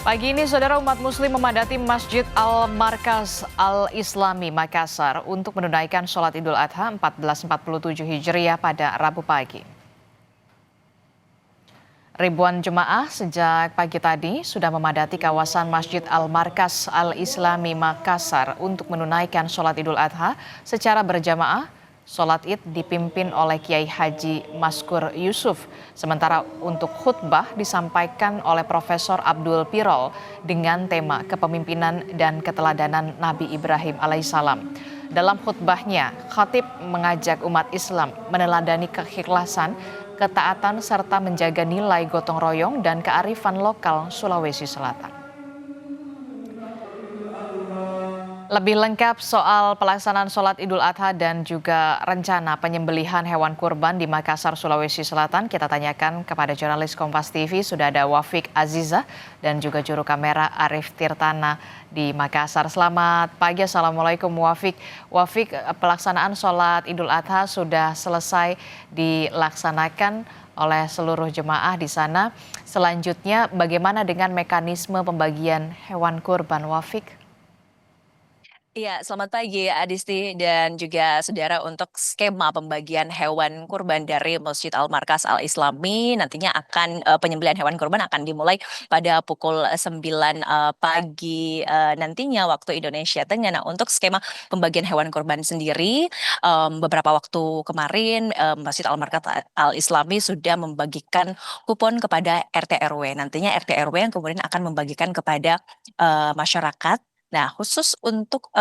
Pagi ini, saudara, umat muslim memadati Masjid Al-Markaz Al-Islami Makassar untuk menunaikan sholat Idul Adha 1447 Hijriah pada Rabu pagi. Ribuan jemaah sejak pagi tadi sudah memadati kawasan Masjid Al-Markaz Al-Islami Makassar untuk menunaikan sholat Idul Adha secara berjamaah. Sholat Id dipimpin oleh Kiai Haji Maskur Yusuf, sementara untuk khutbah disampaikan oleh Profesor Abdul Pirol dengan tema kepemimpinan dan keteladanan Nabi Ibrahim alaihissalam. Dalam khutbahnya, khatib mengajak umat Islam meneladani keikhlasan, ketaatan, serta menjaga nilai gotong royong dan kearifan lokal Sulawesi Selatan. Lebih lengkap soal pelaksanaan sholat Idul Adha dan juga rencana penyembelihan hewan kurban di Makassar, Sulawesi Selatan, kita tanyakan kepada jurnalis Kompas TV. Sudah ada Wafik Aziza dan juga juru kamera Arif Tirtana di Makassar. Selamat pagi, Assalamualaikum Wafik. Wafik, pelaksanaan sholat Idul Adha sudah selesai dilaksanakan oleh seluruh jemaah di sana. Selanjutnya, bagaimana dengan mekanisme pembagian hewan kurban, Wafik? Iya, selamat pagi Adisti dan juga saudara. Untuk skema pembagian hewan kurban dari Masjid Al-Markaz Al-Islami nantinya akan penyembelihan hewan kurban akan dimulai pada pukul 9 pagi nantinya waktu Indonesia Tengah. Nah, untuk skema pembagian hewan kurban sendiri beberapa waktu kemarin Masjid Al-Markaz Al-Islami sudah membagikan kupon kepada RT RW. Nantinya RT RW yang kemudian akan membagikan kepada masyarakat. Nah, khusus untuk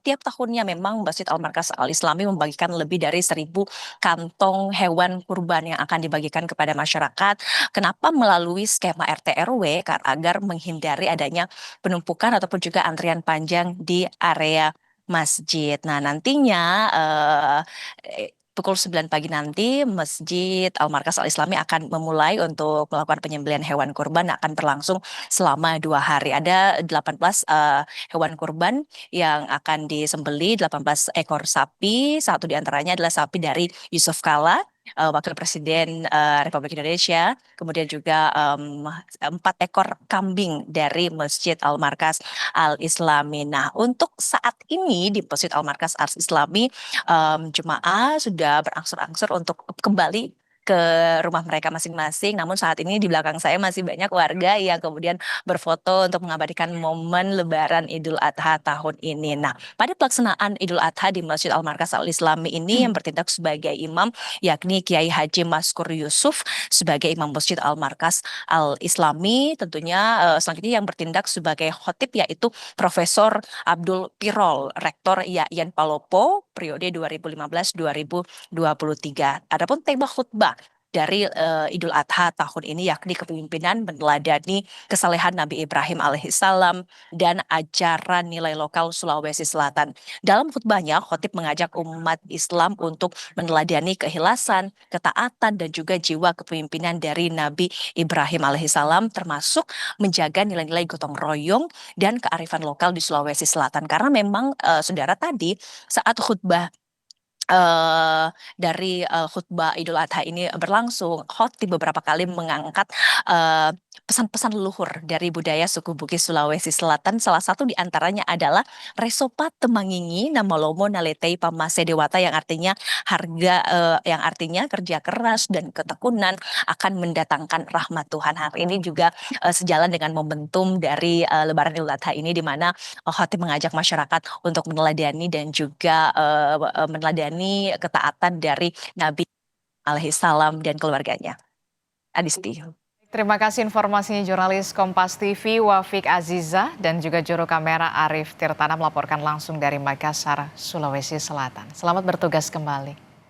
tiap tahunnya memang Masjid Al-Markaz Al-Islami membagikan lebih dari 1.000 kantong hewan kurban yang akan dibagikan kepada masyarakat. Kenapa melalui skema RT RW? Agar menghindari adanya penumpukan ataupun juga antrian panjang di area masjid. Nah, nantinya pukul 9 pagi nanti Masjid Al-Markaz Al-Islami akan memulai untuk melakukan penyembelihan hewan kurban, akan berlangsung selama 2 hari. Ada 18 hewan kurban yang akan disembeli, 18 ekor sapi. Satu di antaranya adalah sapi dari Yusuf Kala, Wakil Presiden Republik Indonesia. Kemudian juga 4 ekor kambing dari Masjid Al-Markaz Al-Islami. Nah, untuk saat ini di Masjid Al-Markaz Al-Islami, jemaah sudah berangsur-angsur untuk kembali ke rumah mereka masing-masing. Namun saat ini di belakang saya masih banyak warga yang kemudian berfoto untuk mengabadikan momen Lebaran Idul Adha tahun ini. Nah, pada pelaksanaan Idul Adha di Masjid Al-Markaz Al-Islami ini yang bertindak sebagai imam yakni Kiai Haji Maskur Yusuf sebagai imam Masjid Al-Markaz Al-Islami. Tentunya selanjutnya yang bertindak sebagai khotib yaitu Profesor Abdul Pirol, Rektor IAIN Palopo periode 2015-2023. Adapun tema khutbah dari Idul Adha tahun ini yakni kepemimpinan meneladani kesalehan Nabi Ibrahim alaihissalam dan ajaran nilai lokal Sulawesi Selatan. Dalam khutbahnya, khotib mengajak umat Islam untuk meneladani keikhlasan, ketaatan, dan juga jiwa kepemimpinan dari Nabi Ibrahim alaihissalam, termasuk menjaga nilai-nilai gotong royong dan kearifan lokal di Sulawesi Selatan. Karena memang saudara tadi saat khutbah dari khutbah Idul Adha ini berlangsung, khotib beberapa kali mengangkat pesan-pesan leluhur dari budaya suku Bugis Sulawesi Selatan. Salah satu di antaranya adalah Resopa Temangingi Namalomo Naletei Pamase Dewata, yang artinya yang artinya kerja keras dan ketekunan akan mendatangkan rahmat Tuhan. Hari ini juga sejalan dengan momentum dari Lebaran Idul Adha ini, di mana khotib mengajak masyarakat untuk meneladani dan juga meneladani ketaatan dari Nabi alaihissalam dan keluarganya. Adisti. Terima kasih informasinya jurnalis Kompas TV Wafik Aziza dan juga juru kamera Arif Tirtana melaporkan langsung dari Makassar, Sulawesi Selatan. Selamat bertugas kembali.